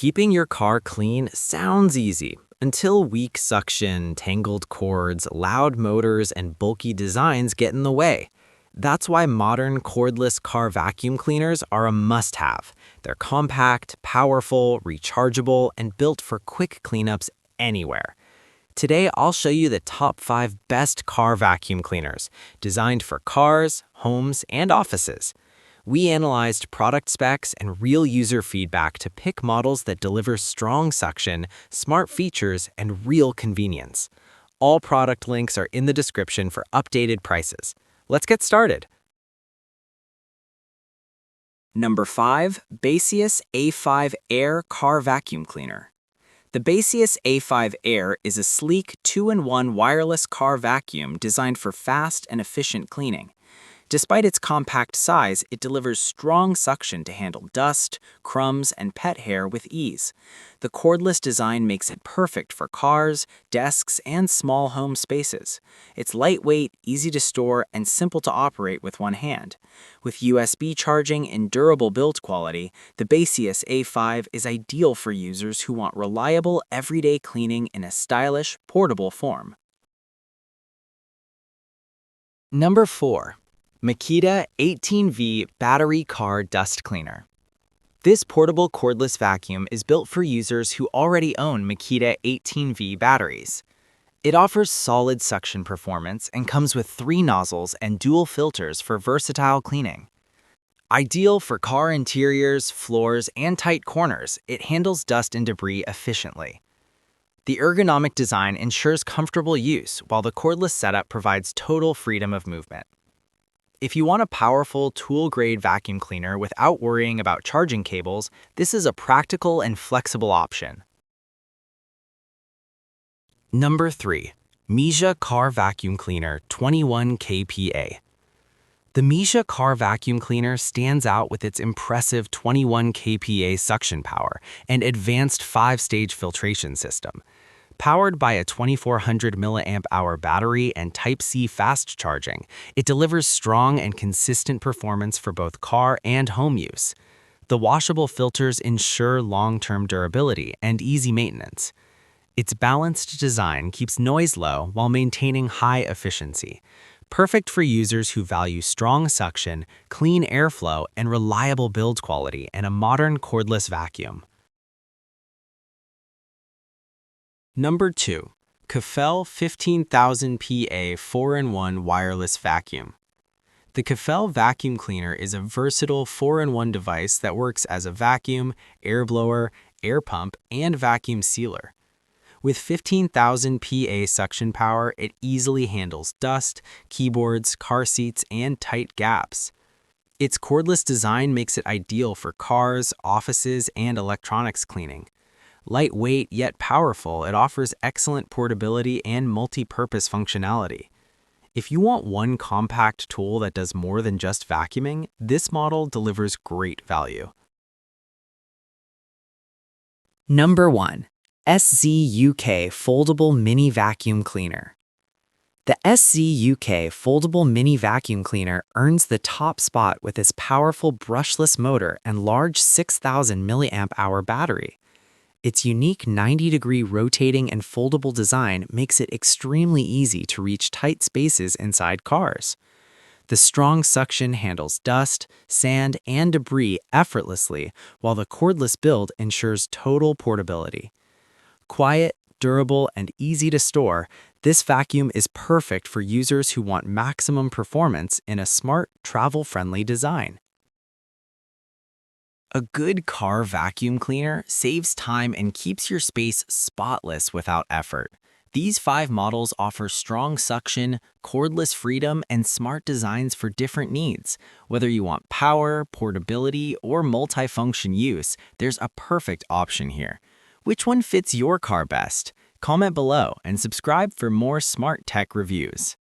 Keeping your car clean sounds easy until weak suction, tangled cords, loud motors, and bulky designs get in the way. That's why modern cordless car vacuum cleaners are a must-have. They're compact, powerful, rechargeable, and built for quick cleanups anywhere. Today, I'll show you the top 5 best car vacuum cleaners, designed for cars, homes, and offices. We analyzed product specs and real user feedback to pick models that deliver strong suction, smart features, and real convenience. All product links are in the description for updated prices. Let's get started. Number 5. Baseus A5 Air Car Vacuum Cleaner. The Baseus A5 Air is a sleek 2-in-1 wireless car vacuum designed for fast and efficient cleaning. Despite its compact size, it delivers strong suction to handle dust, crumbs, and pet hair with ease. The cordless design makes it perfect for cars, desks, and small home spaces. It's lightweight, easy to store, and simple to operate with one hand. With USB charging and durable build quality, the Baseus A5 is ideal for users who want reliable, everyday cleaning in a stylish, portable form. Number 4. Makita 18V Battery Car Dust Cleaner. This portable cordless vacuum is built for users who already own Makita 18V batteries. It offers solid suction performance and comes with 3 nozzles and dual filters for versatile cleaning. Ideal for car interiors, floors, and tight corners, it handles dust and debris efficiently. The ergonomic design ensures comfortable use, while the cordless setup provides total freedom of movement. If you want a powerful tool-grade vacuum cleaner without worrying about charging cables, this is a practical and flexible option. Number 3. Mijia Car Vacuum Cleaner 21 kPa. The Mijia Car Vacuum Cleaner stands out with its impressive 21 kPa suction power and advanced 5-stage filtration system. Powered by a 2400 mAh battery and Type-C fast charging, it delivers strong and consistent performance for both car and home use. The washable filters ensure long-term durability and easy maintenance. Its balanced design keeps noise low while maintaining high efficiency, perfect for users who value strong suction, clean airflow, and reliable build quality in a modern cordless vacuum. Number 2. Cafele 15,000 PA 4-in-1 Wireless Vacuum. The Cafele vacuum cleaner is a versatile 4-in-1 device that works as a vacuum, air blower, air pump, and vacuum sealer. With 15,000 PA suction power, it easily handles dust, keyboards, car seats, and tight gaps. Its cordless design makes it ideal for cars, offices, and electronics cleaning. Lightweight yet powerful, it offers excellent portability and multi-purpose functionality. If you want one compact tool that does more than just vacuuming, this model delivers great value. Number 1. SZUK Foldable Mini Vacuum Cleaner. The SZUK Foldable Mini Vacuum Cleaner earns the top spot with its powerful brushless motor and large 6,000 mAh battery. Its unique 90-degree rotating and foldable design makes it extremely easy to reach tight spaces inside cars. The strong suction handles dust, sand, and debris effortlessly, while the cordless build ensures total portability. Quiet, durable, and easy to store, this vacuum is perfect for users who want maximum performance in a smart, travel-friendly design. A good car vacuum cleaner saves time and keeps your space spotless without effort. These 5 models offer strong suction, cordless freedom, and smart designs for different needs. Whether you want power, portability, or multifunction use, there's a perfect option here. Which one fits your car best? Comment below and subscribe for more smart tech reviews.